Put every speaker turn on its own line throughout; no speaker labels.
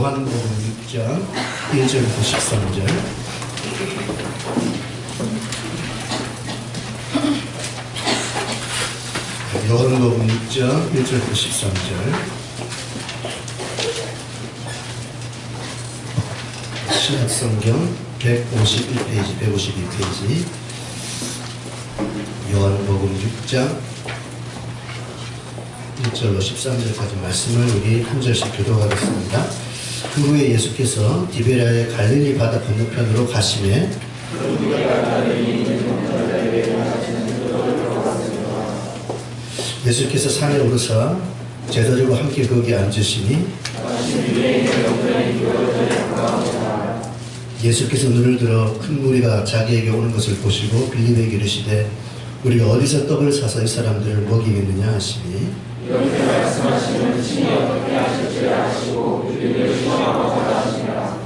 요한복음 6장 1절부터 13절. 요한복음 6장 1절부터 13절. 신약성경 151페이지, 152페이지. 요한복음 6장 1절로 13절까지 말씀을 우리 한 절씩 교독하겠습니다. 그 후에 예수께서 디베랴의 갈릴리 바다 건너편으로 가시매 예수께서 산에 오르사 제자들과 함께 거기 앉으시니 예수께서 눈을 들어 큰 무리가 자기에게 오는 것을 보시고 빌립에게 이르시되 우리가 어디서 떡을 사서 이 사람들을 먹이겠느냐 하시니
이렇게 말씀하시면 친히 어떻게 하실지 아시고 빌립을 시험하고 하시니라.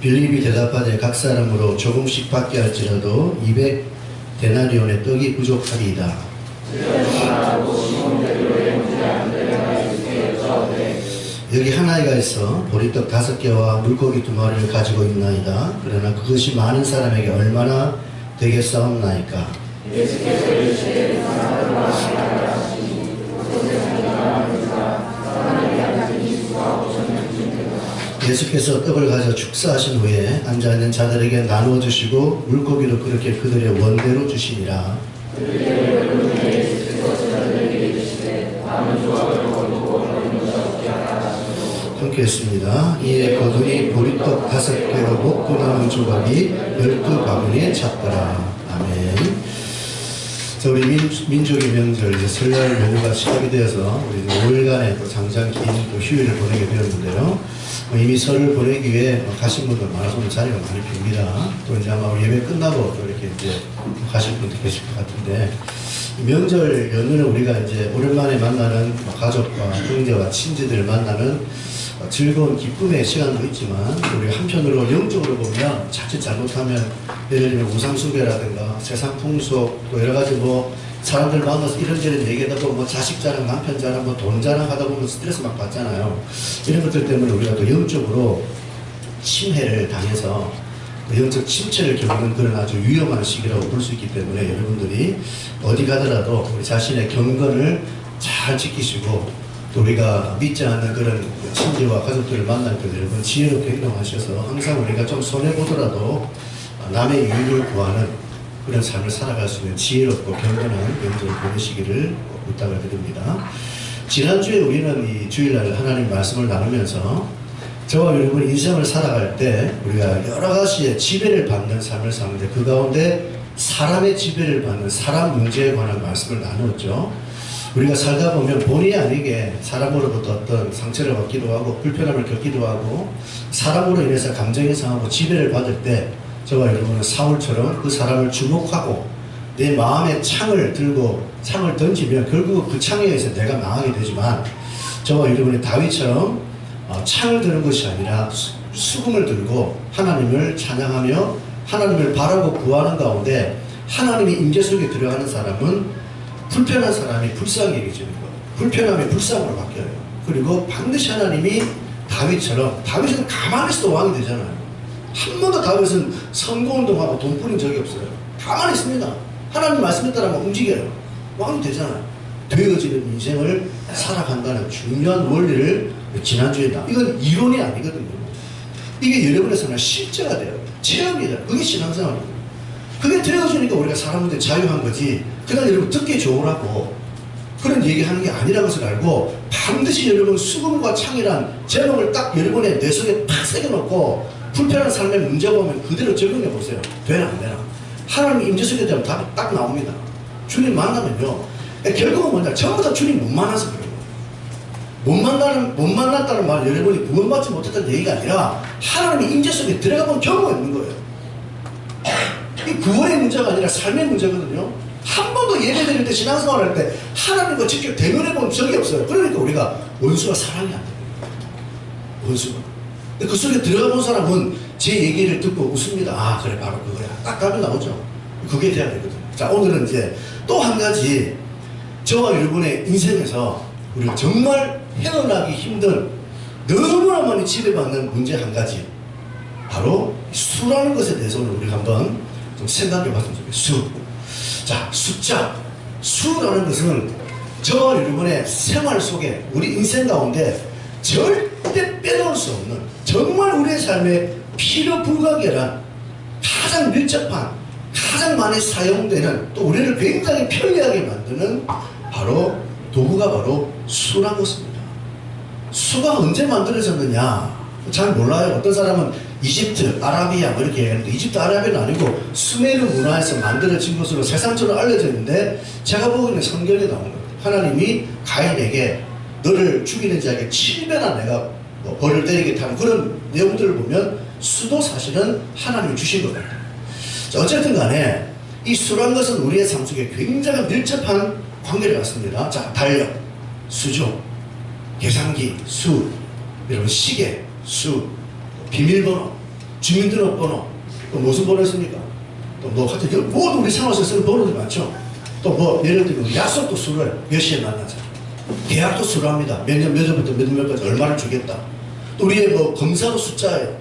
빌립이 대답하되 각 사람으로 조금씩 받게 할지라도 200데나리온의 떡이 부족하리이다. 여기 한 아이가 있어 보리떡 5개와 물고기 2마리를 가지고 있나이다. 그러나 그것이 많은 사람에게 얼마나 되겠사옵나이까.
예수께서 이르시되 사람들과 하나님을 하시니
예수께서 떡을 가져 축사하신 후에 앉아있는 자들에게 나누어 주시고 물고기도 그렇게 그들의 원대로 주시니라. 함께 했습니다. 이에 거두니 보리떡 5개로 먹고 남은 조각이 12바구니에 찼더라. 아멘. 자, 우리 민족의 명절, 이제 설날 연휴가 시작이 되어서 우리 5일간의 또 장장 긴 또 휴일을 보내게 되었는데요. 이미 설을 보내기 위해 가신 분들 많아서 오늘 자리가 많이 빕니다. 또 이제 아마 예배 끝나고 또 이렇게 이제 가실 분도 계실 것 같은데, 명절 연휴는 우리가 이제 오랜만에 만나는 가족과 형제와 친지들 만나는 즐거운 기쁨의 시간도 있지만, 우리 한편으로 영적으로 보면 자칫 잘못하면 예를 들면 우상숭배라든가 세상 풍속 또 여러 가지 사람들 만나서 이런저런 얘기하다 보면 자식 자랑, 남편 자랑, 돈 자랑 하다 보면 스트레스 막 받잖아요. 이런 것들 때문에 우리가 또 영적으로 침해를 당해서 영적 침체를 겪는 그런 아주 위험한 시기라고 볼 수 있기 때문에 여러분들이 어디 가더라도 우리 자신의 경건을 잘 지키시고, 또 우리가 믿지 않는 그런 친지와 가족들을 만날 때 여러분 지혜롭게 행동하셔서 항상 우리가 좀 손해보더라도 남의 유익을 구하는 그런 삶을 살아갈 수 있는 지혜롭고 경건한 명절을 보내시기를 부탁을 드립니다. 지난주에 우리는 이 주일날 하나님 말씀을 나누면서 저와 여러분 인생을 살아갈 때 우리가 여러 가지의 지배를 받는 삶을 사는데, 그 가운데 사람의 지배를 받는 사람 문제에 관한 말씀을 나누었죠. 우리가 살다 보면 본의 아니게 사람으로부터 어떤 상처를 받기도 하고 불편함을 겪기도 하고 사람으로 인해서 감정이 상하고 지배를 받을 때 저와 여러분은 사울처럼 그 사람을 주목하고 내 마음에 창을 들고 창을 던지면 결국 그 창에 의해서 내가 망하게 되지만, 저와 여러분이 다윗처럼 창을 드는 것이 아니라 수금을 들고 하나님을 찬양하며 하나님을 바라고 구하는 가운데 하나님의 임재 속에 들어가는 사람은 불편한 사람이 불쌍히 여겨지는 거예요. 불편함이 불쌍으로 바뀌어요. 그리고 반드시 하나님이 다윗은 가만히 있어도 왕이 되잖아요. 한 번도 다윗은 선거운동하고 돈 뿌린 적이 없어요. 가만히 있습니다. 하나님 말씀에 따라만 움직여요. 왕이 되잖아요. 되어지는 인생을 살아간다는 중요한 원리를 지난주에 이건 이론이 아니거든요. 이게 여러분의 삶에 실제가 돼요. 체험이다. 그게 신앙생활입니다. 그게 되어지니까 우리가 사람한테 자유한 거지, 그냥 여러분 듣기 좋으라고 그런 얘기하는 게 아니라는 것을 알고, 반드시 여러분 수금과 창이란 제목을 딱 여러분의 뇌 속에 탁 새겨놓고 불편한 삶의 문제가 오면 그대로 적용해 보세요. 되나 안 되나? 하나님 임재 속에 대한 답이 딱 나옵니다. 주님 만나면요, 결국은 뭐냐, 전부 다 주님 못 만나서 그래요. 못 만났다는 말, 여러분이 구원받지 못했다는 얘기가 아니라 하나님의 임재 속에 들어가본 경우가 있는 거예요. 이 구원의 문제가 아니라 삶의 문제거든요. 한 번도 예배드릴 때 신앙생활 할 때 하나님과 직접 대면해 본 적이 없어요. 그러니까 우리가 원수가 사랑이 안 됩니다. 원수가. 근데 그 속에 들어가 본 사람은 제 얘기를 듣고 웃습니다. 아, 그래, 바로 그거야. 딱 답이 나오죠. 그게 돼야 되거든요. 자, 오늘은 이제 또 한 가지, 저와 여러분의 인생에서 우리가 정말 헤어나기 힘든 너무나 많이 지배받는 문제 한 가지, 바로 수라는 것에 대해서 오늘 우리가 한번 좀 생각해 봤으면 좋겠어요. 수. 자, 숫자. 수라는 것은 저와 여러분의 생활 속에, 우리 인생 가운데 절대 빼놓을 수 없는, 정말 우리의 삶에 필요 불가결한, 가장 밀접한, 가장 많이 사용되는, 또 우리를 굉장히 편리하게 만드는 바로 도구가 바로 수라는 것입니다. 수가 언제 만들어졌느냐 잘 몰라요. 어떤 사람은 이집트, 아라비아 뭐 이렇게 얘기하는데, 이집트, 아라비아는 아니고 수메르 문화에서 만들어진 것으로 세상적으로 알려져 있는데, 제가 보기에는 성경에 나온 거예요. 하나님이 가인에게 너를 죽이는 자에게 7배나 내가 뭐 벌을 때리게 하는 그런 내용들을 보면 수도 사실은 하나님이 주신 거예요. 자, 어쨌든 간에 이 수라는 것은 우리의 삶 속에 굉장히 밀접한 관계를 갖습니다. 자, 달력, 수조, 계산기, 수, 여러분 시계, 수, 비밀번호, 주민등록번호, 또 무슨 번호 있습니까? 또 뭐 하여튼 모든 우리 생활에서 쓰는 번호들 많죠. 또 뭐 예를 들면 약속도 수를 몇 시에 만나자, 계약도 수로 합니다. 몇 년 몇 월부터 몇 월까지 얼마를 주겠다. 또 우리의 뭐 검사도 숫자예요.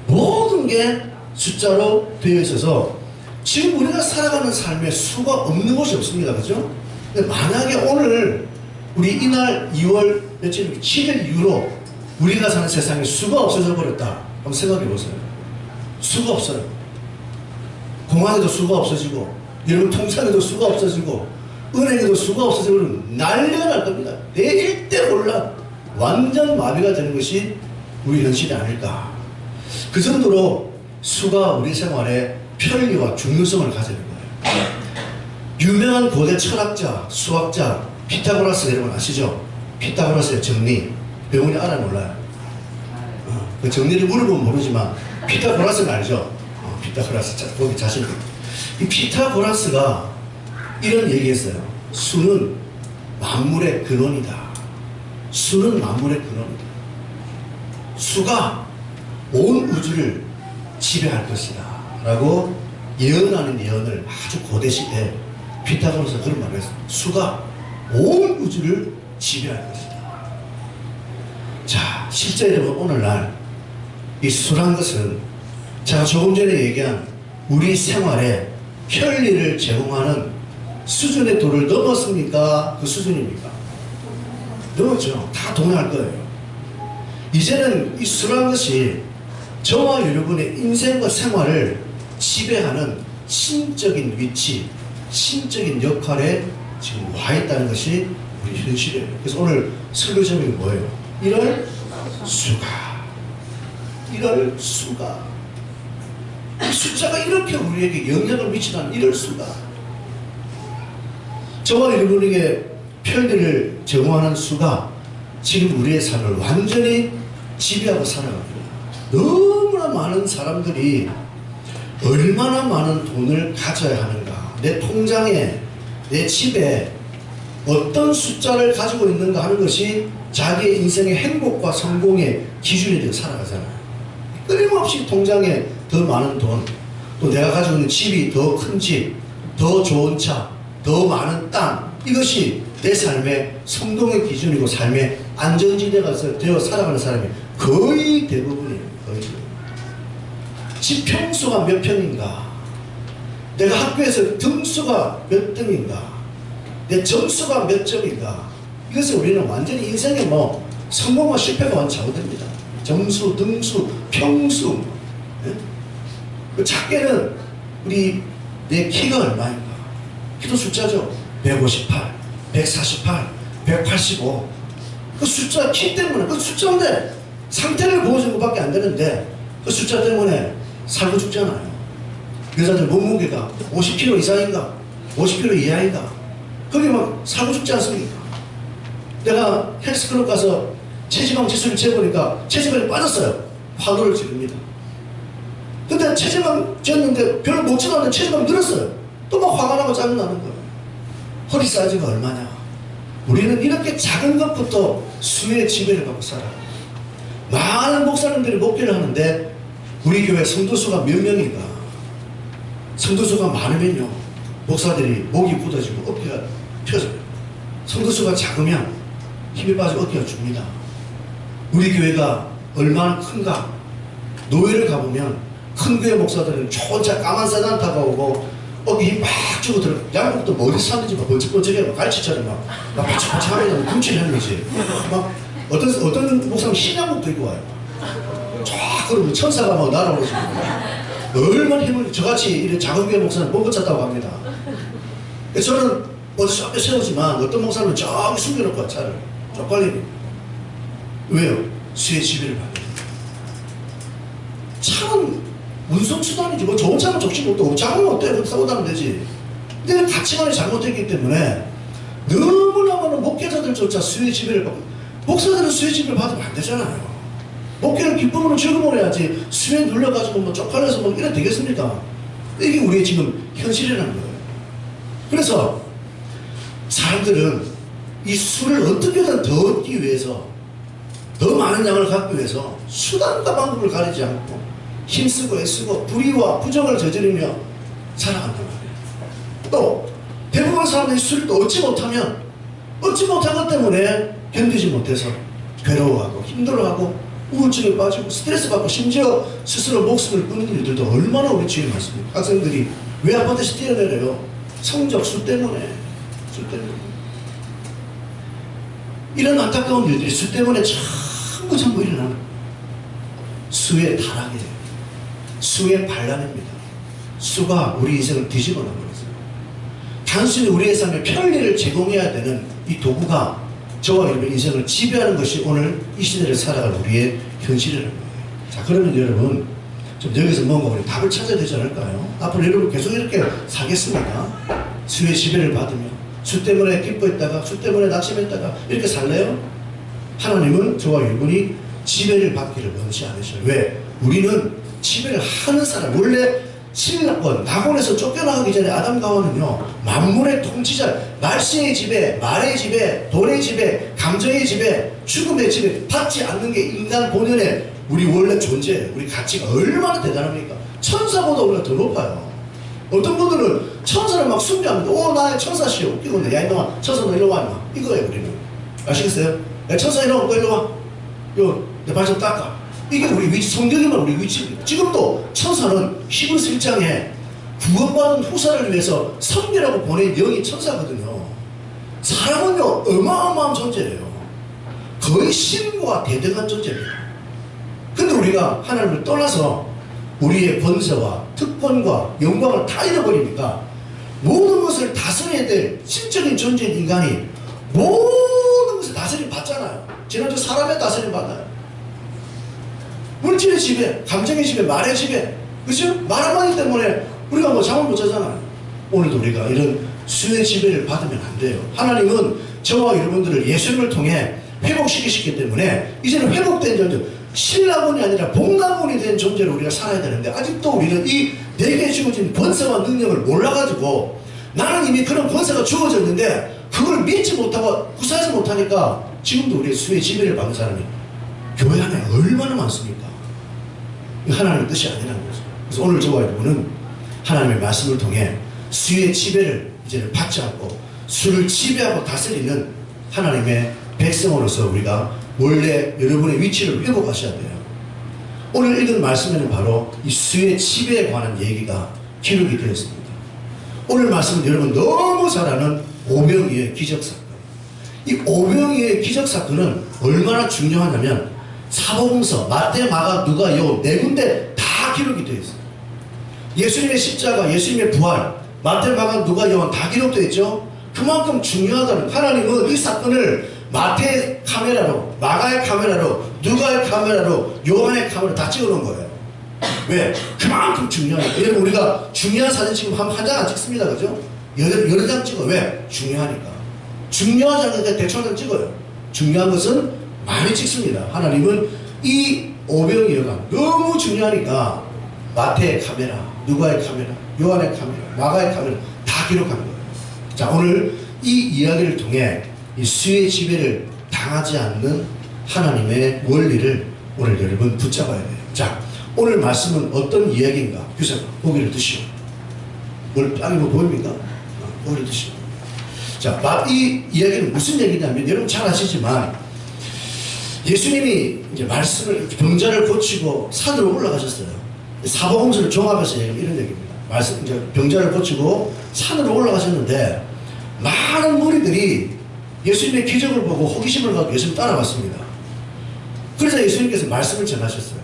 모든 게 숫자로 되어 있어서 지금 우리가 살아가는 삶에 수가 없는 곳이 없습니다. 그죠? 근데 만약에 오늘 우리 이날 2월 며칠 7일 이후로 우리가 사는 세상에 수가 없어져 버렸다. 한번 생각해 보세요. 수가 없어요. 공항에도 수가 없어지고, 여러분 통장에도 수가 없어지고, 은행에도 수가 없어지고 난리가 날 겁니다. 내일 때 몰라 완전 마비가 되는 것이 우리 현실이 아닐까. 그 정도로 수가 우리 생활에 편리와 중요성을 가지는 거예요. 유명한 고대 철학자, 수학자 피타고라스 여러분 아시죠? 피타고라스의 정리. 배우니 알아 몰라요? 그 정리를 물어보면 모르지만 피타고라스는 알죠? 피타고라스 거기 자신. 이 피타고라스가 이런 얘기했어요. 수는 만물의 근원이다. 수는 만물의 근원이다. 수가 온 우주를 지배할 것이다 라고 예언하는 예언을 아주 고대 시대에 피타고라스가 그런 말을 했어요. 수가 온 우주를 지배할 것이다. 자, 실제 여러분 오늘날 이 수란 것은 제가 조금 전에 얘기한 우리 생활에 편리를 제공하는 수준의 도를 넘었습니까? 그 수준입니까? 넘었죠. 다 동의할 거예요. 이제는 이 수란 것이 저와 여러분의 인생과 생활을 지배하는 신적인 위치, 신적인 역할에 지금 와 있다는 것이 우리 현실이에요. 그래서 오늘 설교 제목이 뭐예요? 이럴 수가. 이럴 수가. 이 숫자가 이렇게 우리에게 영향을 미치다는 이럴 수가. 저와 여러분에게 편리를 제공하는 수가 지금 우리의 삶을 완전히 지배하고 살아갑니다. 너무나 많은 사람들이 얼마나 많은 돈을 가져야 하는가, 내 통장에, 내 집에 어떤 숫자를 가지고 있는가 하는 것이 자기의 인생의 행복과 성공의 기준이 되어 살아가잖아요. 끊임없이 통장에 더 많은 돈, 또 내가 가지고 있는 집이 더 큰 집, 더 좋은 차, 더 많은 땅, 이것이 내 삶의 성공의 기준이고 삶의 안전지대가 되어 살아가는 사람이 거의 대부분이에요. 거의. 집 평수가 몇 평인가, 내가 학교에서 등수가 몇 등인가, 내 점수가 몇 점인가, 이것을 우리는 완전히 인생의 뭐 성공과 실패가 완전 작업됩니다. 점수, 등수, 평수. 예? 작게는 우리 내 키가 얼마인가, 키도 숫자죠. 158, 148, 185. 그 숫자, 키 때문에, 그 숫자인데 상태를 보여주는 것밖에 안 되는데 그 숫자 때문에 살고 죽잖아요. 여자들 몸무게가 50kg 이상인가, 50kg 이하인가, 거기 막 살고 죽지 않습니까? 내가 헬스클럽 가서 체지방 지수를 재보니까 체지방이 빠졌어요. 화두를 지릅니다. 근데 체지방 쟀는데 별로 먹지도 않는데 체지방이 늘었어요. 또 막 화가 나고 짜증나는 거예요. 허리 사이즈가 얼마냐. 우리는 이렇게 작은 것부터 수의 지배를 받고 살아요. 많은 목사님들이 목회를 하는데 우리 교회 성도수가 몇 명인가. 성도수가 많으면요, 목사들이 목이 굳어지고 어깨가 펴져요. 성도수가 작으면 힘이 빠지고 어깨가 줍니다. 우리 교회가 얼마나 큰가. 노예를 가보면 큰 교회 목사들은 좋은 차 까만 세단 타고 오고 어깨 막 주고 들어. 양복도 머리 샀는지 막 번쩍번쩍해. 막 갈치처럼 막 바짝바짝하게 금치를 하는 거지. 막 어떤 목사는 흰 양복도 입고 와요. 쫙 그러면 천사가 막 날아오르지. 얼마나 힘을, 저같이 이런 작은 교회 목사는 뻥긋 찼다고 합니다. 저는 어디서 앞에 세우지만 어떤 목사는 저기 숨겨놓고 와, 차를. 쪽팔리니. 왜요? 수의 지배를 받는 거예요. 차는 운송수단이지. 뭐 좋은 차는 좋지 못도 작은 어때? 그거 타고 다니면 되지. 근데 가치관이 잘못됐기 때문에 너무너무 목회자들조차 수의 지배를 받고, 목사들은 수의 지배를 받으면 안 되잖아요. 목회는 기쁨으로 즐거움을 해야지 수에 눌려가지고 뭐 쪽팔려서 뭐 이래 되겠습니까? 이게 우리의 지금 현실이라는 거예요. 그래서 사람들은 이 수를 어떻게든 더 얻기 위해서, 더 많은 양을 갖기 위해서 수단과 방법을 가리지 않고 힘쓰고 애쓰고 불의와 부정을 저지르며 살아간단 말이에요. 또 대부분 사람들이 수를 또 얻지 못하면 얻지 못한 것 때문에 견디지 못해서 괴로워하고 힘들어하고 우울증에 빠지고 스트레스 받고 심지어 스스로 목숨을 끊는 일들도 얼마나 우리 주위에 많습니까? 학생들이 왜 아파트에서 뛰어내려요? 성적 수 때문에. 이런 안타까운 일들이 수 때문에 전부 일어나는 수의 타락이에요. 수의 반란입니다. 수가 우리 인생을 뒤집어 놓았어요. 단순히 우리의 삶에 편리를 제공해야 되는 이 도구가 저와 여러분의 인생을 지배하는 것이 오늘 이 시대를 살아갈 우리의 현실이라는 거예요. 자, 그러면 여러분 좀 여기서 뭔가 우리 답을 찾아야 되지 않을까요? 앞으로 여러분 계속 이렇게 살겠습니까? 수의 지배를 받으며 수 때문에 기뻐했다가 수 때문에 낙심했다가 이렇게 살래요? 하나님은 저와 여러분이 지배를 받기를 원치 않으셔요. 왜? 우리는 지배를 하는 사람, 원래 신라권, 낙원에서 쫓겨나가기 전에 아담과 하와는요, 만물의 통치자, 날씨의 지배, 말의 지배, 돈의 지배, 감정의 지배, 죽음의 지배 받지 않는 게 인간 본연의 우리 원래 존재예요. 우리 가치가 얼마나 대단합니까? 천사보다 우리가 더 높아요. 어떤 분들은 천사를 막 숭배합니다. 오, 나의 천사시여. 웃기고 있네. 야, 이놈아, 천사 너 일로 와, 임마. 이거예요, 우리는. 아시겠어요? 야, 천사 이놈아, 너 일로 와. 요, 내 발 좀 닦아. 이게 우리 위치, 성경이면 우리 위치입니다. 지금도 천사는 히브리서 1장에 구원받은 후사를 위해서 섬기라고 보낸 영이 천사거든요. 사람은요, 어마어마한 존재예요. 거의 신과 대등한 존재입니다. 근데 우리가 하나님을 떠나서 우리의 권세와 특권과 영광을 다 잃어버리니까 모든 것을 다스려야 될 신적인 존재인 인간이 모든 것을 다스림 받잖아요. 지난주 사람의 다스림 받아요. 물질의 지배, 감정의 지배, 말의 지배, 그죠? 말 한마디 때문에 우리가 뭐 잠을 못 자잖아요. 오늘도 우리가 이런 수의 지배를 받으면 안 돼요. 하나님은 저와 여러분들을 예수님을 통해 회복시키셨기 때문에 이제는 회복된 존재, 신라군이 아니라 복나군이 된 존재로 우리가 살아야 되는데, 아직도 우리는 이 내게 주어진 권세와 능력을 몰라가지고 나는 이미 그런 권세가 주어졌는데 그걸 믿지 못하고 구사하지 못하니까 지금도 우리의 수의 지배를 받는 사람이 교회 안에 얼마나 많습니까? 하나님의 뜻이 아니라는 거죠. 그래서 오늘 저와 여러분은 하나님의 말씀을 통해 수의 지배를 이제는 받지 않고 수를 지배하고 다스리는 하나님의 백성으로서 우리가 원래 여러분의 위치를 회복하셔야 돼요. 오늘 읽은 말씀에는 바로 이 수의 지배에 관한 얘기가 기록이 되었습니다. 오늘 말씀은 여러분 너무 잘 아는 오병이어의 기적사건. 이 오병이어의 기적사건은 얼마나 중요하냐면 사복음서, 마태, 마가, 누가, 요 네 군데 다 기록이 되어 있어요. 예수님의 십자가, 예수님의 부활, 마태, 마가, 누가, 요한 다 기록되어 있죠. 그만큼 중요하다는, 하나님은 이 사건을 마태의 카메라로, 마가의 카메라로, 누가의 카메라로, 요한의 카메라로 다 찍어놓은 거예요. 왜? 그만큼 중요하니까. 여러분 우리가 중요한 사진 찍으면 한 장 안 찍습니다. 그죠? 여러 장 찍어요. 왜? 중요하니까. 중요하지 않으니까 대충 한 장 찍어요. 중요한 것은 많이 찍습니다. 하나님은 이 오병이어가 너무 중요하니까 마태의 카메라, 누가의 카메라, 요한의 카메라, 마가의 카메라 다 기록한 거예요. 자, 오늘 이 이야기를 통해 이 수의 지배를 당하지 않는 하나님의 원리를 오늘 여러분 붙잡아야 돼요. 자, 오늘 말씀은 어떤 이야기인가? 규사가 고기를 드시오. 땅이 뭐 보입니까? 고기를 드시오. 자, 이 이야기는 무슨 얘기냐면 여러분 잘 아시지만 예수님이 이제 말씀을, 병자를 고치고 산으로 올라가셨어요. 사복음서를 종합해서 이런 얘기입니다. 말씀, 이제 병자를 고치고 산으로 올라가셨는데, 많은 무리들이 예수님의 기적을 보고 호기심을 갖고 예수님 따라왔습니다. 그래서 예수님께서 말씀을 전하셨어요.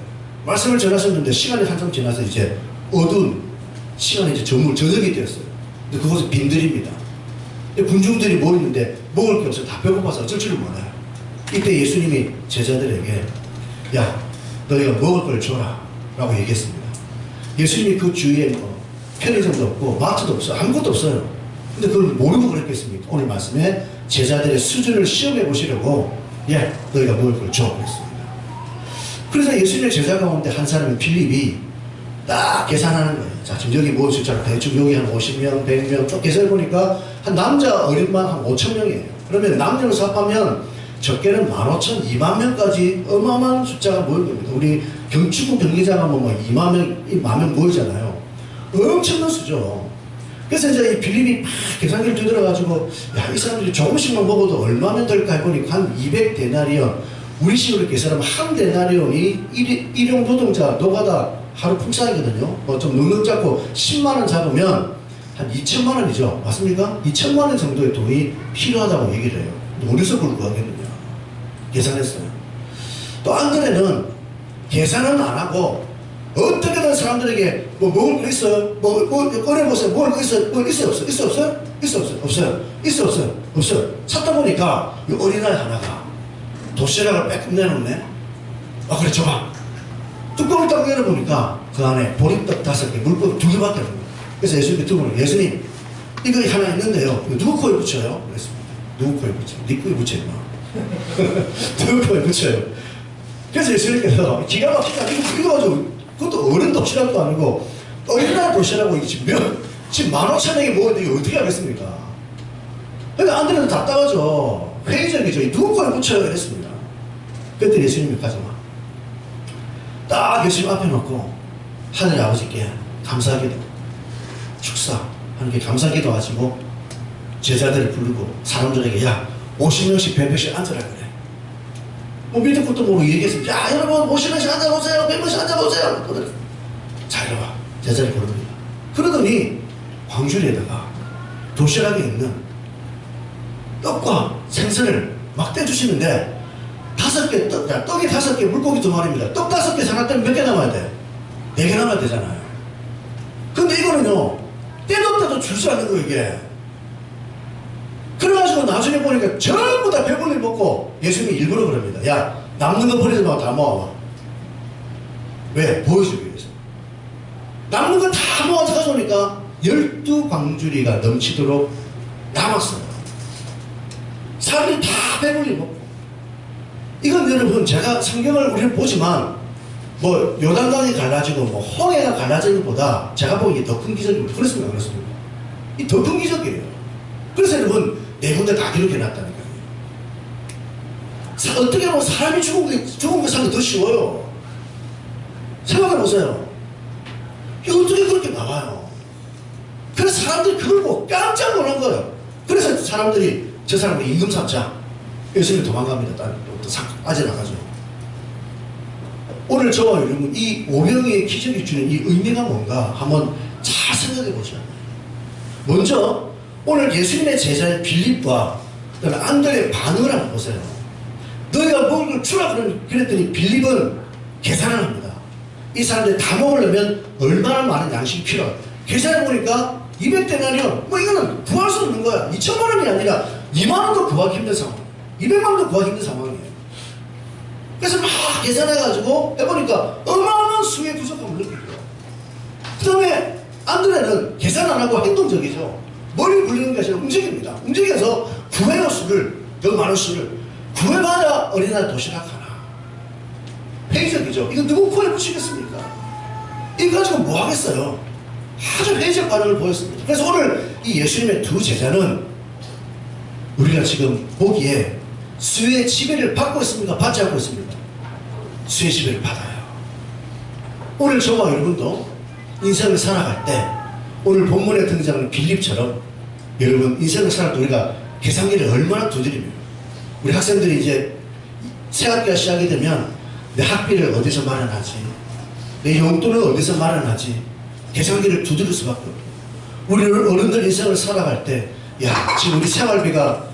말씀을 전하셨는데, 시간이 한참 지나서 이제 어두운 시간이 이제 저녁이 되었어요. 근데 그곳은 빈들입니다. 군중들이 모이는데 먹을 게 없어요. 다 배고파서 어쩔 줄을 몰라요. 이때 예수님이 제자들에게, 야, 너희가 먹을 걸 줘라 라고 얘기했습니다. 예수님이 그 주위에 뭐 편의점도 없고 마트도 없어요. 아무것도 없어요. 근데 그걸 모르고 그랬겠습니까? 오늘 말씀에 제자들의 수준을 시험해 보시려고, 예, 너희가 먹을 걸 줘 그랬습니다. 그래서 예수님의 제자 가운데 한 사람인 필립이 딱 계산하는 거예요. 자, 지금 여기 모을 수 있잖아. 대충 여기 한 50명, 100명, 또 계산해보니까 한 남자 어린만 한 5,000명이에요. 그러면 남녀를 합하면 적게는 15,000, 2만 명까지 어마어마한 숫자가 모인 겁니다. 우리 경축구 경기장 하면 뭐 2만 명, 2만 명 모이잖아요. 엄청난 수죠. 그래서 이제 이 빌립이 막 계산기를 두드려가지고, 야, 이 사람들이 조금씩만 먹어도 얼마면 될까 해보니까 한 200데나리온. 우리 식으로 계산하면 한 데나리온이 일용 노동자, 노가다 하루 품삯이거든요. 뭐 좀 넉넉 잡고 10만원 잡으면 한 2천만원이죠. 맞습니까? 2천만원 정도의 돈이 필요하다고 얘기를 해요. 어디서 그걸 구하겠느냐. 계산했어요. 또 안드레는 계산은 안 하고 어떻게든 사람들에게 뭐 먹을 거 있어요? 뭐 꺼내보세요. 먹을 거 있어요? 뭐 있어요? 없어요? 있어요? 없어요? 있어요? 없어요? 없어요? 있어요? 없어요? 없어요? 찾다 보니까 이 어린아이 하나가 도시락을 빼끔 내놓네. 아, 그래, 줘봐. 뚜껑을 딱 열어보니까 그 안에 보리떡 5개, 물고기 2개밖에 없는 거예요. 그래서 예수님께 뚜껑을, 예수님, 이거 하나 있는데요. 이거 누구 코에 붙여요? 그랬습니다. 누구 코에 붙여요? 네 코에 붙여, 임마. 누구 코에 붙여요? 그래서 예수님께서 기가 막히다. 이거 가지고, 그것도 어른 도시락도 아니고, 어린아이 도시락고 지금 15,000명이 먹었는데 이거 어떻게 하겠습니까? 그러니까 안드레는 답답하죠. 회의적이죠. 누구 코에 붙여요? 그랬습니다. 그때 예수님이 가져와. 딱 예수님 앞에 놓고 하늘의 아버지께 감사기도, 축사하는 게 감사기도 하시고 제자들을 부르고 사람들에게, 야, 50명씩 100명씩 앉으라 그래. 뭐 밑에 것도 모르고 얘기했습니다. 야, 여러분 50명씩 앉아보세요. 100명씩 앉아보세요. 자, 이리 와. 제자를 부릅니다. 그러더니 광주리에다가 도시락에 있는 떡과 생선을 막 떼주시는데 5개 떡이 5개, 물고기 2마리입니다. 떡 5개 사놨다면 몇 개 남아야 돼? 4개 남아야 되잖아요. 근데 이거는요, 때도 때도 줄지 않는 거, 이게. 그래가지고 나중에 보니까 전부 다 배불리 먹고 예수님이 일부러 그럽니다. 야, 남는 거 버리지 말고 다 모아와. 왜? 보여주기 위해서. 남는 거 다 모아서 가져오니까 12광주리가 넘치도록 남았어요. 사람들이 다 배불리 먹고. 이건 여러분, 제가 성경을 우리는 보지만 뭐 요단강이 갈라지고 뭐 홍해가 갈라지는 것보다 제가 보기에 더 큰 기적입니다. 그렇습니까? 그렇습니다. 이 더 큰 기적이에요. 그래서 여러분, 4군데 다 기록해 놨다니까요. 어떻게 보면 사람이 죽은 거 사는 게 더 쉬워요. 생각해 보세요. 이게 어떻게 그렇게 나와요? 그래서 사람들이 그걸 보고 깜짝 놀란 거예요. 그래서 사람들이 저 사람을 임금 삼자. 예수님이 도망갑니다. 또 빠져나가죠. 오늘 저와 여러분, 이 오병이의 기적이 주는 이 의미가 뭔가 한번 잘 생각해 보셔야 돼요. 먼저 오늘 예수님의 제자인 빌립과 안드레의 반응을 한번 보세요. 너희가 먹을 걸 주라 그랬더니 빌립은 계산을 합니다. 이 사람들이 다 먹으려면 얼마나 많은 양식이 필요해. 계산해 보니까 200데나리온, 뭐 이거는 구할 수 없는 거야. 2천만 원이 아니라 2만 원도 구하기 힘든 상황, 200만 원도 구하기 힘든 상황이에요. 그래서 막 계산해가지고 해보니까 어마어마한 수의 부족함을 느끼고요. 그 다음에 안드레는 계산 안 하고 행동적이죠. 머리 굴리는 게 아니라 움직입니다. 움직여서 구해요. 수를, 더 많은 수를 구해봐야 어린아이 도시락 하나. 회의적이죠. 이거 누구 코에 붙이겠습니까? 이거 가지고 뭐 하겠어요? 아주 회의적 반응을 보였습니다. 그래서 오늘 이 예수님의 두 제자는 우리가 지금 보기에 수의 지배를 받고 있습니까? 받지 않고 있습니까? 수의 지배를 받아요. 오늘 저와 여러분도 인생을 살아갈 때 오늘 본문에 등장하는 빌립처럼 여러분 인생을 살아갈 때 우리가 계산기를 얼마나 두드리며 우리 학생들이 이제 새학기가 시작이 되면 내 학비를 어디서 마련하지? 내 용돈을 어디서 마련하지? 계산기를 두드릴 수밖에 없고, 우리 어른들 인생을 살아갈 때, 야, 지금 우리 생활비가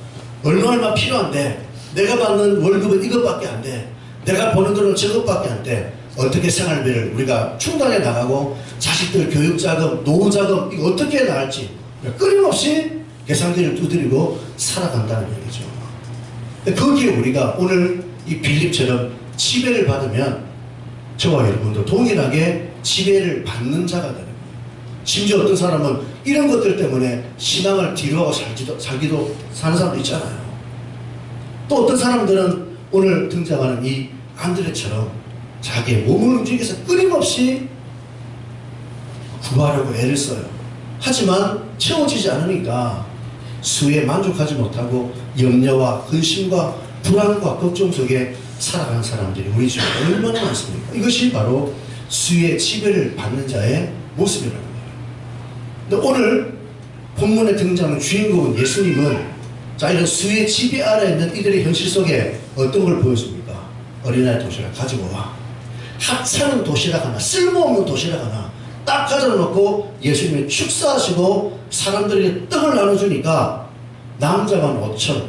얼마 필요한데 내가 받는 월급은 이것밖에 안 돼. 내가 버는 돈은 저것밖에 안 돼. 어떻게 생활비를 우리가 충당해 나가고 자식들 교육자금, 노후자금 이거 어떻게 나갈지 끊임없이 계산기를 두드리고 살아간다는 얘기죠. 거기에 우리가 오늘 이 빌립처럼 지배를 받으면 저와 여러분도 동일하게 지배를 받는 자가 되는 거예요. 심지어 어떤 사람은 이런 것들 때문에 신앙을 뒤로하고 살기도 사는 사람도 있잖아요. 또 어떤 사람들은 오늘 등장하는 이 안드레처럼 자기의 몸을 움직여서 끊임없이 구하려고 애를 써요. 하지만 채워지지 않으니까 수에 만족하지 못하고 염려와 근심과 불안과 걱정 속에 살아가는 사람들이 우리 중에 얼마나 많습니까? 이것이 바로 수의 지배를 받는 자의 모습이라는 거예요. 근데 오늘 본문에 등장하는 주인공은 예수님은 자, 이런 수의 지배 아래 있는 이들의 현실 속에 어떤 걸 보여줍니까? 어린아이 도시락 가지고 와. 하찮은 도시락 하나, 쓸모없는 도시락 하나 딱 가져놓고 예수님이 축사하시고 사람들에게 떡을 나눠주니까 남자만 5천,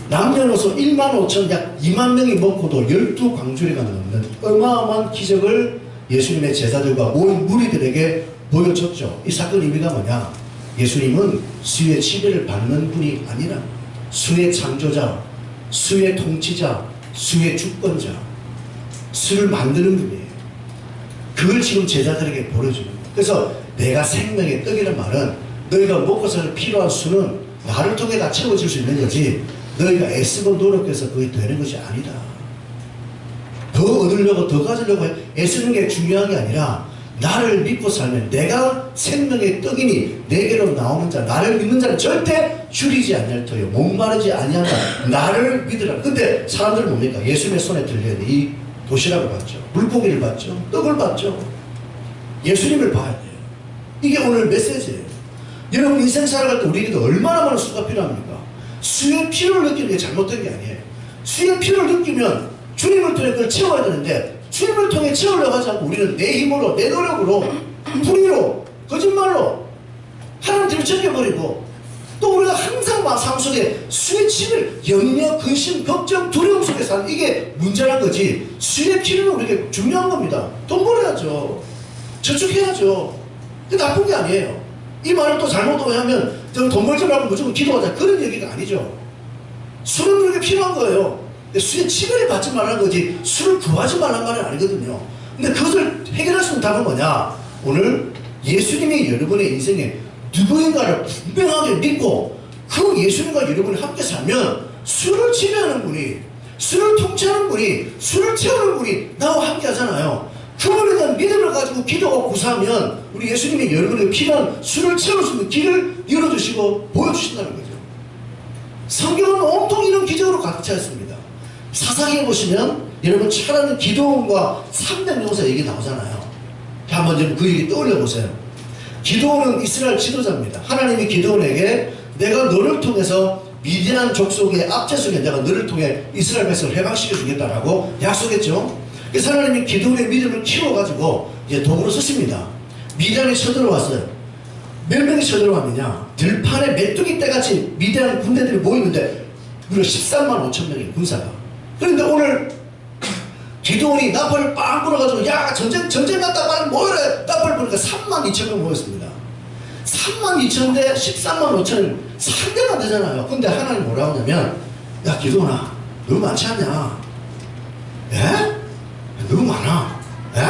남녀노소 1만 5천, 약 2만 명이 먹고도 12광주리가 넘는 어마어마한 기적을 예수님의 제자들과 모인 무리들에게 보여줬죠. 이 사건 의미가 뭐냐? 예수님은 수의 지배를 받는 분이 아니라 수의 창조자, 수의 통치자, 수의 주권자, 수를 만드는 분이에요. 그걸 지금 제자들에게 보여주는 거예요. 그래서 내가 생명의 떡이란 말은 너희가 먹고 살 필요한 수는 나를 통해 다 채워질 수 있는 거지 너희가 애쓰고 노력해서 그게 되는 것이 아니다. 더 얻으려고 더 가지려고 애쓰는 게 중요한 게 아니라 나를 믿고 살면 내가 생명의 떡이니 내게로 나오는 자, 나를 믿는 자는 절대 줄이지 않을 터요 목마르지 아니하나 나를 믿으라. 근데 사람들은 뭡니까? 예수님의 손에 들려있는 이 도시락을 받죠. 물고기를 받죠. 떡을 받죠. 예수님을 봐야 돼요. 이게 오늘 메시지예요. 여러분 인생 살아갈 때 우리에게도 얼마나 많은 수가 필요합니까? 수의 필요를 느끼는 게 잘못된 게 아니에요. 수의 필요를 느끼면 주님을 통해 그걸 채워야 되는데 주님을 통해 채우려고 하지 않고 우리는 내 힘으로, 내 노력으로, 불의로, 거짓말로 하나님을 챙겨버리고 또 우리가 항상 삶 속에 수의 지배를 염려, 근심, 걱정, 두려움 속에 사는 이게 문제란 거지. 수의 필요는 우리에게 중요한 겁니다. 돈 벌어야죠. 저축해야죠. 그게 나쁜 게 아니에요. 이 말을 또 잘못 오해하면 돈 벌지 말고 무조건 기도하자 그런 얘기가 아니죠. 수는 우리에게 필요한 거예요. 수의 지배를 받지 말라는 거지 수를 구하지 말라는 말은 아니거든요. 근데 그것을 해결할 수 있는 답은 뭐냐? 오늘 예수님이 여러분의 인생에 누구인가를 분명하게 믿고 그 예수님과 여러분이 함께 살면 수를 지배하는 분이, 수를 통치하는 분이, 수를 채우는 분이 나와 함께 하잖아요. 그분에 대한 믿음을 가지고 기도하고 구사하면 우리 예수님이 여러분에게 필요한 수를 채울 수 있는 길을 열어주시고 보여주신다는 거죠. 성경은 온통 이런 기적으로 가득 차 있습니다. 사사기에 보시면 여러분 잘 아는 기도원과 300 용사 얘기 나오잖아요. 한번 좀 그 얘기 떠올려 보세요. 기도원은 이스라엘 지도자입니다. 하나님이 기도원에게 내가 너를 통해서 미디안 족속의 압제 속에 내가 너를 통해 이스라엘 백성을 해방시켜 주겠다라고 약속했죠. 그래서 하나님이 기도원의 믿음을 키워가지고 이제 도구로 쓰십니다. 미디안이 쳐들어왔어요. 몇 명이 쳐들어왔느냐? 들판에 메뚜기 떼같이 미디안 군대들이 모이는데 무려 13만 5천 명의 군사가. 그런데 오늘 기도원이 나팔을 빵 불어가지고 야 전쟁 났다 빨리 모여라 나팔 부르니까 3만 2천 명 모였습니다. 3만 2천 대 13만 5천은 상대가 안 되잖아요. 근데 하나님 뭐라고 하냐면 야 기도원아 너무 많지 않냐? 예? 너무 많아. 예?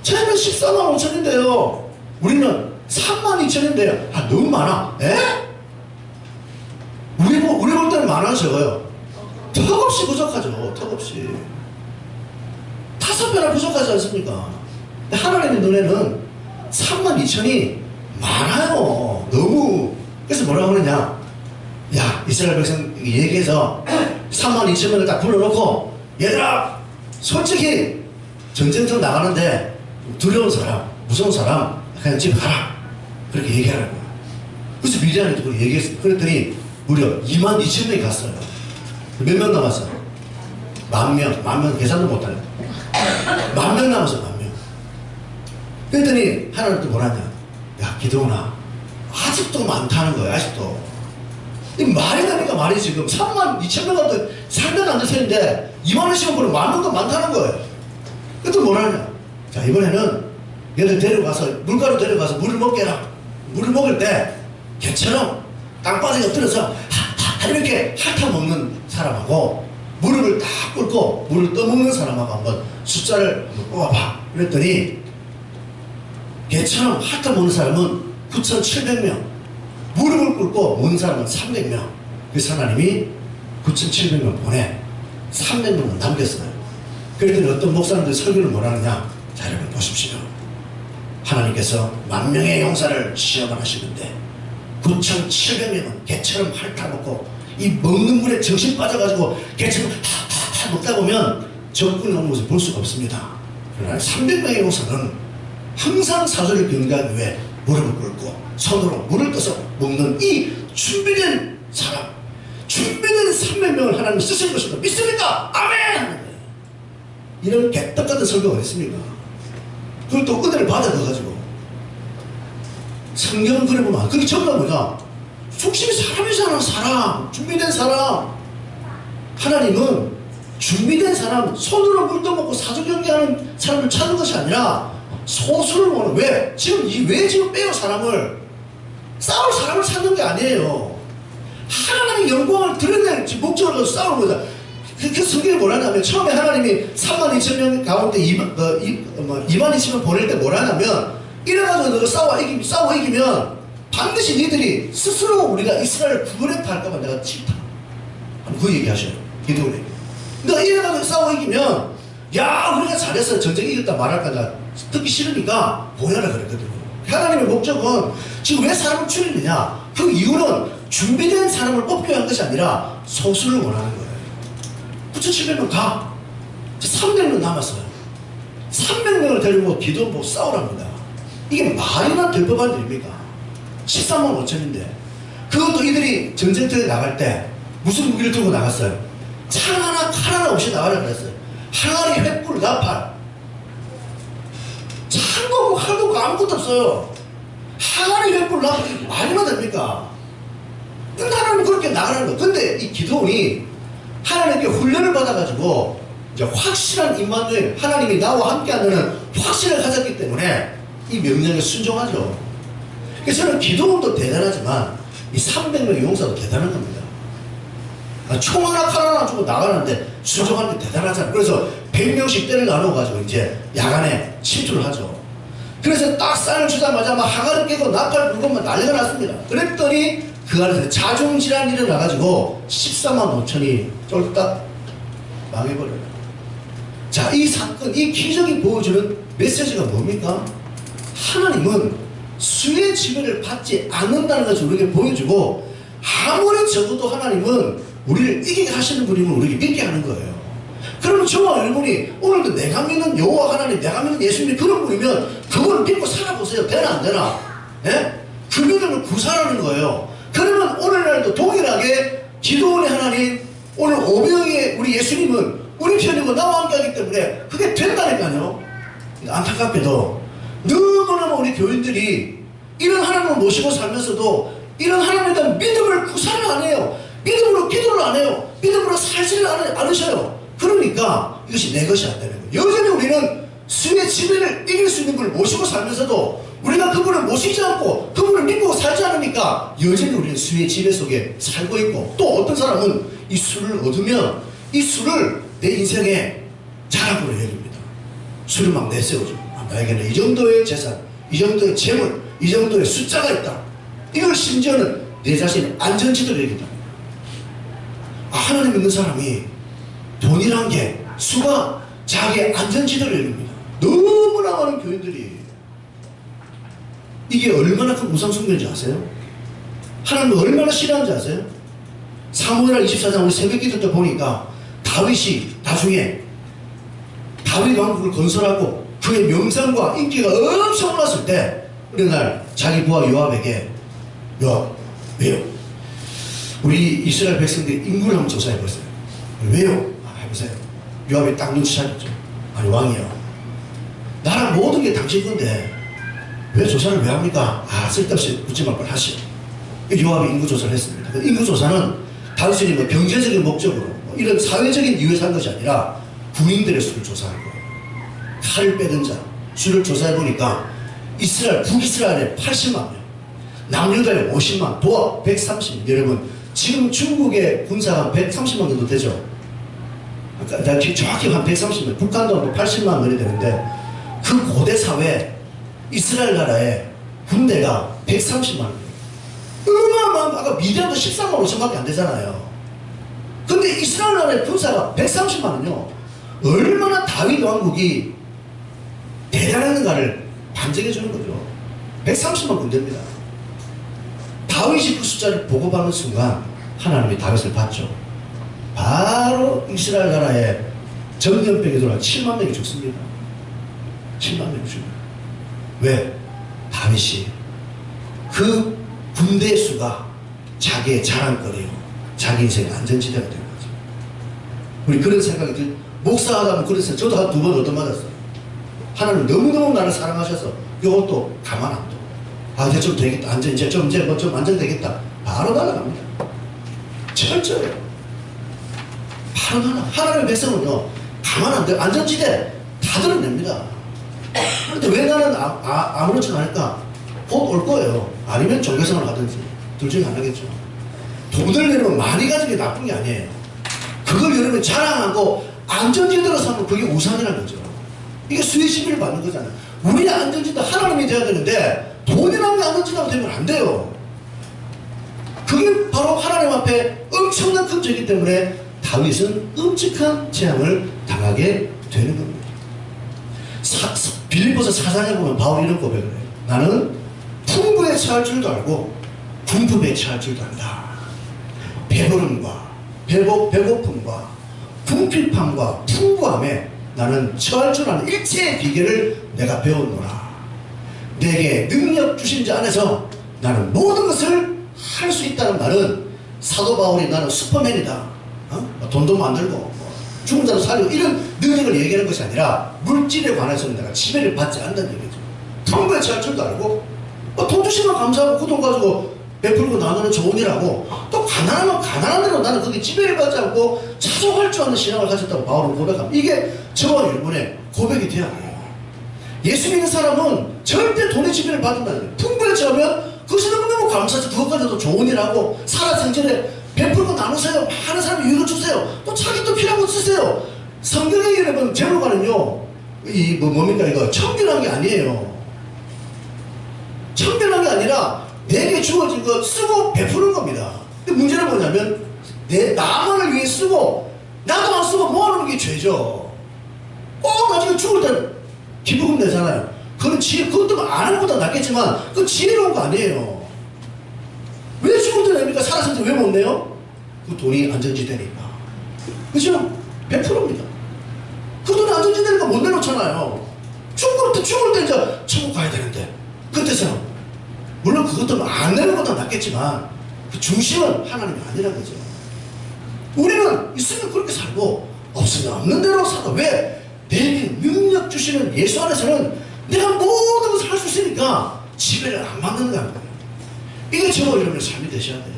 쟤는 14만 5천인데요 우리는 3만 2천인데요 아 너무 많아. 예? 우리 볼 때는 많아요 적어요? 턱없이 부족하죠. 턱없이 5배나 부족하지 않습니까? 하나님의 눈에는 3만 2천이 많아요. 너무. 그래서 뭐라고 하느냐? 야 이스라엘 백성 얘기해서 3만 2천 명을 딱 불러놓고 얘들아 솔직히 전쟁터 나가는데 두려운 사람 무서운 사람 그냥 집에 가라 그렇게 얘기하라는 거야. 그래서 미디안이 그걸 얘기했어요. 그랬더니 무려 2만 2천 명이 갔어요. 몇 명 남았어요? 만명 계산도 못하네. 10,000명 남았어, 10,000명. 그랬더니 하나님 또 뭐라냐? 야, 기도나 아직도 많다는 거야, 아직도. 이 말이 되니까 말이 지금 32,000명 같은 상대도 안 되는데 20,000씩은 보는 10,000명도 많다는 거예요. 그래도 뭐라냐? 자, 이번에는 얘들 데려가서 물가로 데려가서 물을 먹게 해라. 물을 먹을 때 개처럼 땅바닥에 엎드려서 이렇게 핥아 먹는 사람하고 무릎을 딱 꿇고 물을 떠먹는 사람하고 한번 숫자를 한번 뽑아봐. 그랬더니 개처럼 핥아 먹는 사람은 9,700명, 무릎을 꿇고 먹는 사람은 300명. 그래서 하나님이 9,700명 보내 300명을 남겼어요. 그랬더니 어떤 목사님들 설교를 뭐라느냐? 자, 여러분 보십시오. 하나님께서 10,000명의 용사를 시험하시는데 9,700명은 개처럼 핥아먹고 이 먹는 물에 정신 빠져가지고 개처럼 먹다 보면 적군이 오는 것을 볼 수가 없습니다. 그러나 300명의 용사는 항상 사소를 경계하기 위해 무릎을 꿇고 손으로 물을 떠서 먹는 이 준비된 사람, 준비된 300명을 하나님이 쓰실 것입니다. 믿습니까? 아멘! 이런 개떡 같은 설교가 어딨습니까? 그걸 또 은혜를 받아가지고 성경 그래 보면 그게 전부 뭐냐? 중심이 사람이잖아. 사람, 준비된 사람. 하나님은 준비된 사람, 손으로 물 떠먹고 사주 경계하는 사람을 찾는 것이 아니라 소수를 모으는. 왜? 왜 지금 빼요 사람을? 싸울 사람을 찾는 게 아니에요. 하나님의 영광을 드러낼 목적으로 싸우는 거다. 그 성경이 뭐라냐면 처음에 하나님이 32,000명 가운데 22,000명 보낼 때 뭐라냐면 이래가지고 너가 싸워 이기면 반드시 니들이 스스로 우리가 이스라엘을 구원했다 할까봐 내가 싫다. 그 얘기하셔요. 기도원에게. 너가 이래가지고 싸워 이기면 야 우리가 잘했어 전쟁 이겼다 말할까 나 듣기 싫으니까 보내라 그랬거든요. 하나님의 목적은 지금 왜 사람을 줄이느냐? 그 이유는 준비된 사람을 뽑기 위한 것이 아니라 소수를 원하는 거예요. 9,700명 가. 300명 남았어요. 300명을 데리고 기도하고 싸우랍니다. 이게 말이나 될 법한 일입니까? 135,000인데 그것도 이들이 전쟁터에 나갈 때 무슨 무기를 들고 나갔어요? 창 하나 칼 하나 없이 나가라 그랬어요. 항아리 횃불 나팔 창도 없고 칼도 없고 아무것도 없어요. 항아리 횃불 나팔 말이나 됩니까? 근데 하나님은 그렇게 나가는 거예요. 근데 이 기도원이 하나님께 훈련을 받아가지고 이제 확실한 임마누엘 하나님이 나와 함께 한다는 확신을 가졌기 때문에 이 명령에 순종하죠. 그래서 저는 기도원도 대단하지만 이 300명의 용사도 대단한 겁니다. 총 하나 칼 하나 주고 나가는데 순종하는 게 대단하잖아요. 그래서 100명씩 때를 나눠가지고 이제 야간에 침투를 하죠. 그래서 딱 쌀을 주자마자 막 항아리 깨고 나팔 불고 막 난리가 났습니다. 그랬더니 그 안에서 자중질환이 일어나가지고 145,000이 쫄딱 망해버려요. 자, 이 사건, 이 기적이 보여주는 메시지가 뭡니까? 하나님은 수의 지배를 받지 않는다는 것을 우리에게 보여주고 아무리 적어도 하나님은 우리를 이기게 하시는 분이면 우리에게 믿게 하는 거예요. 그러면 저와 여러분이 오늘도 내가 믿는 여호와 하나님, 내가 믿는 예수님 그런 분이면 그걸 믿고 살아보세요. 되나 안 되나? 예? 그 믿음을 구사하는 거예요. 그러면 오늘날도 동일하게 기도원의 하나님, 오늘 오병이의 우리 예수님은 우리 편이고 나와 함께 하기 때문에 그게 된다니까요. 안타깝게도 너무너무 우리 교인들이 이런 하나님을 모시고 살면서도 이런 하나님에 대한 믿음을 구사를 안 해요. 믿음으로 기도를 안 해요. 믿음으로 살지를 않으셔요. 그러니까 이것이 내 것이 안 되는 거예요. 여전히 우리는 수의 지배를 이길 수 있는 분을 모시고 살면서도 우리가 그분을 모시지 않고 그분을 믿고 살지 않으니까 여전히 우리는 수의 지배 속에 살고 있고, 또 어떤 사람은 이 수를 얻으면 이 수를 내 인생의 자랑으로 여깁니다. 수를 막 내세우죠. 나에게는 이 정도의 재산, 이 정도의 재물, 이 정도의 숫자가 있다. 이걸 심지어는 내 자신의 안전지도로 여기다. 하나님 믿는 사람이 돈이란 게 수가 자기의 안전지도를 여깁니다. 너무나 많은 교인들이 이게 얼마나 큰 우상숭배인지 아세요? 하나님을 얼마나 싫어하는지 아세요? 사무엘하 24장 우리 새벽기도 때 보니까 다윗이 나중에 다윗 왕국을 건설하고 그의 명성과 인기가 엄청 올랐을 때 어느 날 자기 부하 요압에게 요압 왜요? 우리 이스라엘 백성들이 인구를 한번 조사해보세요. 왜요? 해보세요. 요압이 딱 눈치챘죠. 아니 왕이요, 나라 모든 게 당신 건데 왜 조사를 왜 합니까? 아, 쓸데없이 묻지 말 걸 하시오. 요압이 인구조사를 했습니다. 그 인구조사는 단순히 뭐 경제적인 목적으로 뭐 이런 사회적인 이유에서 한 것이 아니라 군인들의 수를 조사한 거예요. 칼을 빼든 자 수를 조사해 보니까 북이스라엘에 80만 명, 남유다에 50만, 도합 130명. 여러분, 지금 중국의 군사가 130만 정도 되죠? 그러니까 정확히 한 130만, 북한도 한 80만 명이 되는데, 그 고대 사회, 이스라엘 나라의 군대가 130만 명. 어마어마한, 아까 미디안도 13만 5천밖에 안 되잖아요. 근데 이스라엘 나라의 군사가 130만은요, 얼마나 다윗 왕국이 대단했는가를 반증해 주는 거죠. 130만 군대입니다. 다윗이 그 숫자를 보고받는 순간 하나님이 다윗을 봤죠. 바로 이스라엘 나라에 전염병이 돌아 7만 명이 죽습니다. 7만 명이 죽습니다. 왜? 다윗이 그 군대의 수가 자기의 자랑거리요, 자기 인생의 안전지대가 된 거죠. 우리 그런 생각이 목사하다 보면 그랬어요. 저도 한 2번 얻어맞았어요. 하나님 너무너무 나를 사랑하셔서 이것도 가만 안 둬. 아, 이제 좀 되겠다. 이제 좀 안정되겠다. 바로 날아갑니다. 철저해요. 바로 하나님의 백성은요, 가만 안 돼. 안전지대 다 드러냅니다. 그런데 왜 나는 아무렇지도 않을까? 곧 올 거예요. 아니면 종교생활을 하든지. 둘 중에 하나겠죠. 돈을 여러분 많이 가진 게 나쁜 게 아니에요. 그걸 여러분 자랑하고 안전지대로 살면 그게 우상이라는 거죠. 이게 수의 시비를 받는 거잖아요. 우리의 안전지대 하나님이 돼야 되는데 돈이라는 게 안전지대가 되면 안 돼요. 그게 바로 하나님 앞에 엄청난 금지이기 때문에 다윗은 끔찍한 재앙을 당하게 되는 겁니다. 빌립보서 4장에 보면 바울이 이런 고백을 해요. 나는 풍부에 처할 줄도 알고 궁핍에 처할 줄도 안다. 배부름과 배고픔과 궁핍함과 풍부함에 나는 처할 줄 아는 일체의 비결을 내가 배웠노라. 내게 능력 주신 자 안에서 나는 모든 것을 할 수 있다는 말은 사도 바울이 나는 슈퍼맨이다, 돈도 만들고 죽은 자도 살리고 이런 능력을 얘기하는 것이 아니라 물질에 관해서는 내가 지배를 받지 않는다는 얘기죠. 풍부에 처할 줄도 알고 돈 주시면 감사하고 그 돈 가지고 베풀고 나누는 좋은 일하고, 또 가난하면 가난한 대로 나는 거기 지배를 받지 않고 자족할 줄 아는 신앙을 가졌다고 바울은 고백합니다. 이게 저와 여러분의 고백이 되어야 해요. 예수 믿는 사람은 절대 돈의 지배를 받는다는 거예요. 풍부에 처하면 그것이 너무너무 감사해서 그것까지도 좋은 일하고 살아생전에 베풀고 나누세요. 많은 사람이 유로 주세요. 또 자기 또 필요한 거 쓰세요. 성경에 여러분 제목과는요, 뭡니까 이거 청결한 게 아니에요. 청결한 게 아니라 내게 주어진 거 쓰고 베푸는 겁니다. 근데 문제는 뭐냐면 나만을 위해 쓰고 나도 안 쓰고 모아놓는 게 죄죠. 나중에 죽을 때 기부금 내잖아요. 그건 그것도 아는 것보다 낫겠지만 그건 지혜로운 거 아니에요. 왜 죽을 때 냅니까? 살았을 때 왜 못 내요? 그 돈이 안전지대니까. 그죠? 베푸릅니다. 그 돈이 안전지대니까 못 내놓잖아요. 죽을 때 이제 천국 가야 되는데 그때서는 물론 그것도 안 내는 것도 낫겠지만 그 중심은 하나님이 아니라는 거죠. 우리는 있으면 그렇게 살고 없으면 없는 대로 살아. 왜? 내게 능력 주시는 예수 안에서는 내가 모든 것을 할 수 있으니까 지배를 안 받는다는 거예요. 이게 저와 여러분의 삶이 되셔야 돼요.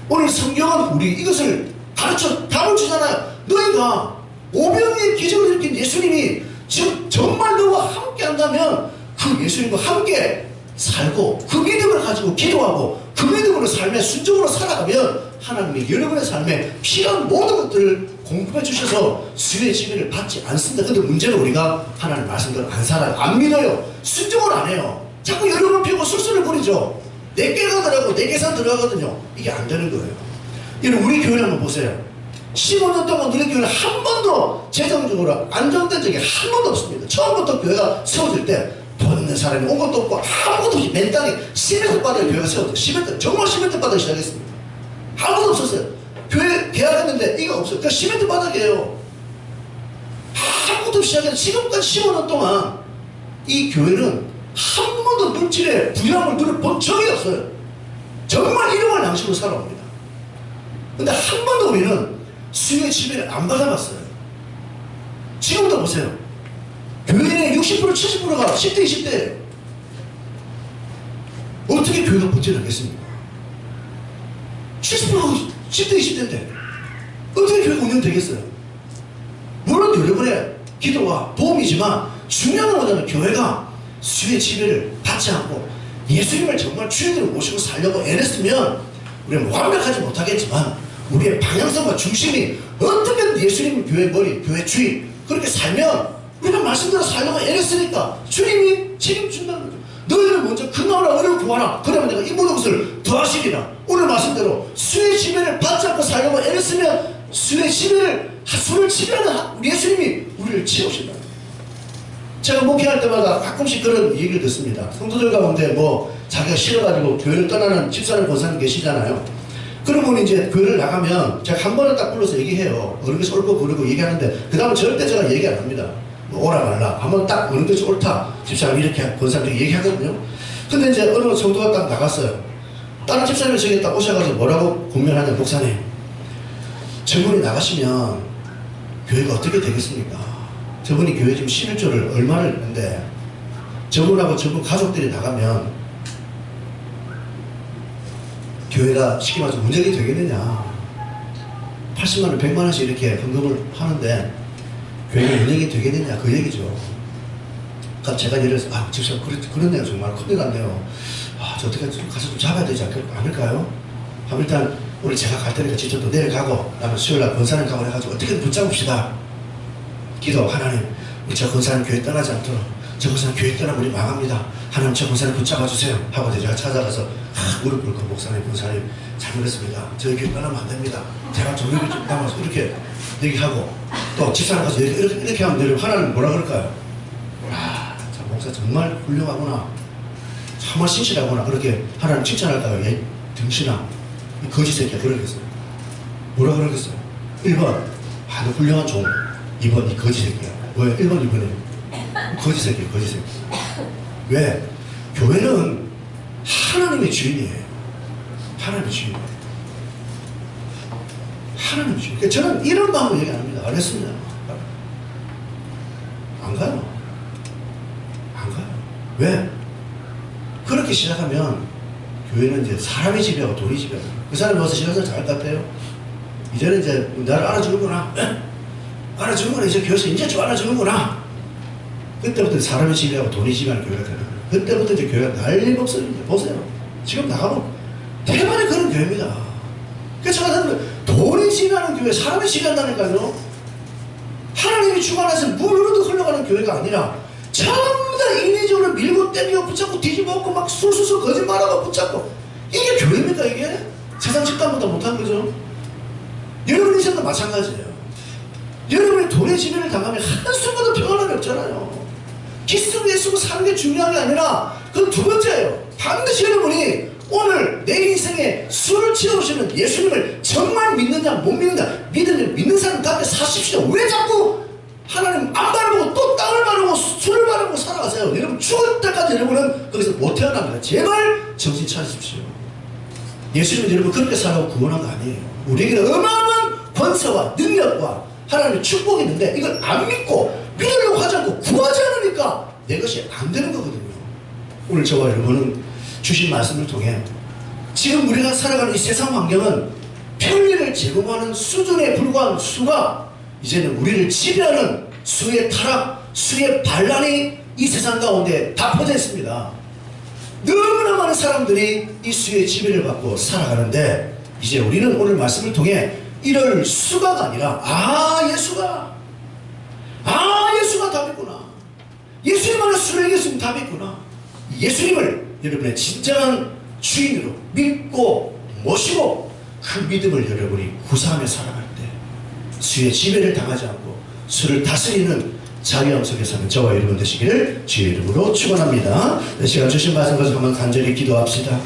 오늘 성경은 우리 이것을 답을 주잖아요. 너희가 오병이의 기적을 일으킨 예수님이 지금 정말 너와 함께 한다면 그 예수님과 함께 살고 그 믿음을 가지고 기도하고 그 믿음으로 삶에 순종으로 살아가면 하나님이 여러분의 삶에 필요한 모든 것들을 공급해 주셔서 수의 지배를 받지 않습니다. 근데 문제는 우리가 하나님 말씀대로 안 살아요. 안 믿어요. 순종을 안 해요. 자꾸 여러분 피우고 술술을 부리죠. 내 깨가더라고 내 계산 들어가거든요. 이게 안 되는 거예요. 여러분 우리 교회 한번 보세요. 15년 동안 우리 교회는 한 번도 재정적으로 안정된 적이 한 번도 없습니다. 처음부터 교회가 세워질 때 돈 있는 사람이 온 것도 없고 아무것도 없이 맨 땅에 시멘트 바닥에 교회가 세웠어요. 정말 시멘트 바닥에 시작했습니다. 아무것도 없었어요. 교회 계약했는데 이거 없어요. 그러니까 시멘트 바닥이에요. 아무것도 없이 시작해서 지금까지 15년 동안 이 교회는 한 번도 물질에 부양을 누려본 적이 없어요. 정말 일용할 양식으로 살아옵니다. 근데 한 번도 우리는 수의 지배를 안 받아봤어요. 지금도 보세요. 교회의 60% 70%가 10대 20대예요. 어떻게 교회가 버텨내겠습니까? 70%가 10대 20대인데 어떻게 교회가 운영되겠어요? 물론 여러분의 기도와 도움이지만 중요한 건 뭐냐면 교회가 수의 지배를 받지 않고 예수님을 정말 주인으로 모시고 살려고 애랬으면 우리는 완벽하지 못하겠지만 우리의 방향성과 중심이 어떻게 예수님 교회 머리, 교회 주인 그렇게 살면 우리가 말씀대로 살려고 애랬으니까 주님이 책임준다는 거죠. 너희는 먼저 근하라 은혜를 구하라. 그러면 내가 이 모든 것을 더하시리라. 오늘 말씀대로 수의 지배를 받지 않고 살려고 애랬으면 수의 수를 지배하는 우리 예수님이 우리를 채우신다. 제가 목회할 때마다 가끔씩 그런 얘기를 듣습니다. 성도들 가운데 뭐 자기가 싫어가지고 교회를 떠나는 집사님 권사님 계시잖아요. 그러면 이제 교회를 나가면 제가 한 번은 딱 불러서 얘기해요. 어느 것이 옳고 그르고 얘기하는데 그 다음은 절대 제가 얘기 안 합니다. 뭐 오라 말라. 한번 딱 어느 것이 옳다. 집사님 이렇게 권사님들이 얘기하거든요. 근데 이제 어느 성도가 딱 나갔어요. 다른 집사님이 저기 딱 오셔가지고 뭐라고 고민하냐. 목사님 저분이 나가시면 교회가 어떻게 되겠습니까? 저분이 교회 지금 11조를 얼마를 했는데 저분하고 저분 가족들이 나가면 교회가 쉽게 말해서 운영이 되겠느냐. 80만원 100만원씩 이렇게 헌금을 하는데 교회가 운영이 되겠느냐 그 얘기죠. 그럼 제가 예를 들어서 집사님 그렇네요. 정말 큰일 났네요. 저 어떻게 가서 좀 잡아야 되지 않을까요? 그럼 일단 우리 제가 갈 테니까 직접 또 내려가고 그다음에 수요일날 권사님 가고 해가지고 어떻게든 붙잡읍시다. 기도. 하나님 우리 저 권사님 교회 떠나지 않도록 저 권사님 교회 떠나면 우리 망합니다. 하나님 저 권사님 붙잡아주세요 하고 제가 찾아가서 무릎 꿇고 목사님 권사님 잘못했습니다. 저희 교회 떠나면 안 됩니다. 제가 종교를 좀 담아서 이렇게 얘기하고 또 집사람 가서 이렇게 하면 하나님 뭐라 그럴까요? 저 목사 정말 훌륭하구나. 정말 신실하구나. 그렇게 하나님 칭찬할까요? 얘 등신아 이 거짓 새끼야 그러겠어요. 뭐라 그러겠어요? 1번 너 훌륭한 종. 2번 이 거짓 새끼야. 뭐야? 1번 2번에 거짓 새끼야 거짓 새끼. 왜? 교회는 하나님의 주인이에요. 하나님의 주인이에요. 하나님의 주인. 그러니까 저는 이런 마음으로 얘기 안 합니다. 안 했습니다. 안 가요. 안 가요. 왜? 그렇게 시작하면 교회는 이제 사람이 지배하고 돈이 지배하고 그 사람이 와서 신앙생활 잘할 것 같아요? 이제는 이제 나를 알아주는구나. 알아주는구나. 이제 교회에서 이제 좀 알아주는구나. 그때부터 사람이 지배하고 돈이 지배하는 교회가 되는 거예요. 그때부터 이제 교회가 난리법석입니다. 보세요. 지금 나가면 대만의 그런 교회입니다. 그래서 제가 돈이 지배하는 교회, 사람이 지배한다니까요. 하나님이 주관해서 물로도 흘러가는 교회가 아니라 전부 다 인위적으로 밀고 땡기고 붙잡고 뒤집어 엎고 막 술술술 거짓말하고 붙잡고 이게 교회입니까 이게? 세상 집단보다 못한 거죠. 여러분 인생도 마찬가지예요. 여러분이 돈의 지배를 당하면 한순간도 평안함이 없잖아요. 기스 위에 쓰고 사는 게 중요한 게 아니라 그건 두 번째예요. 반드시 여러분이 오늘 내 인생에 술을 채우시는 예수님을 정말 믿느냐 못 믿느냐 믿는 사람 가운데 사십시오. 왜 자꾸 하나님 안 바르고 또 땅을 바르고 술을 바르고 살아가세요. 여러분 죽을 때까지 여러분은 거기서 못 태어납니다. 제발 정신 차리십시오. 예수님은 여러분 그렇게 살아고 구원한 거 아니에요. 우리에게는 어마어마한 권세와 능력과 하나님의 축복이 있는데 이걸 안 믿고 믿으려고 하지 않고 구하지 않으니까 내 것이 안 되는 거거든요. 오늘 저와 여러분은 주신 말씀을 통해 지금 우리가 살아가는 이 세상 환경은 편리를 제공하는 수준에 불과한 수가 이제는 우리를 지배하는 수의 타락, 수의 반란이 이 세상 가운데 다 퍼져 있습니다. 너무나 많은 사람들이 이 수의 지배를 받고 살아가는데 이제 우리는 오늘 말씀을 통해 이럴 수가가 아니라 예수가 답이구나. 예수님 안에 수를 이겼으면 답이구나. 예수님을 여러분의 진정한 주인으로 믿고 모시고 그 믿음을 여러분이 구사하며 살아갈 때 수의 지배를 당하지 않고 수를 다스리는 자유함 속에 사는 저와 여러분 되시기를 주의 이름으로 축원합니다. 이 시간 주신 말씀 가지고 한번 간절히 기도합시다.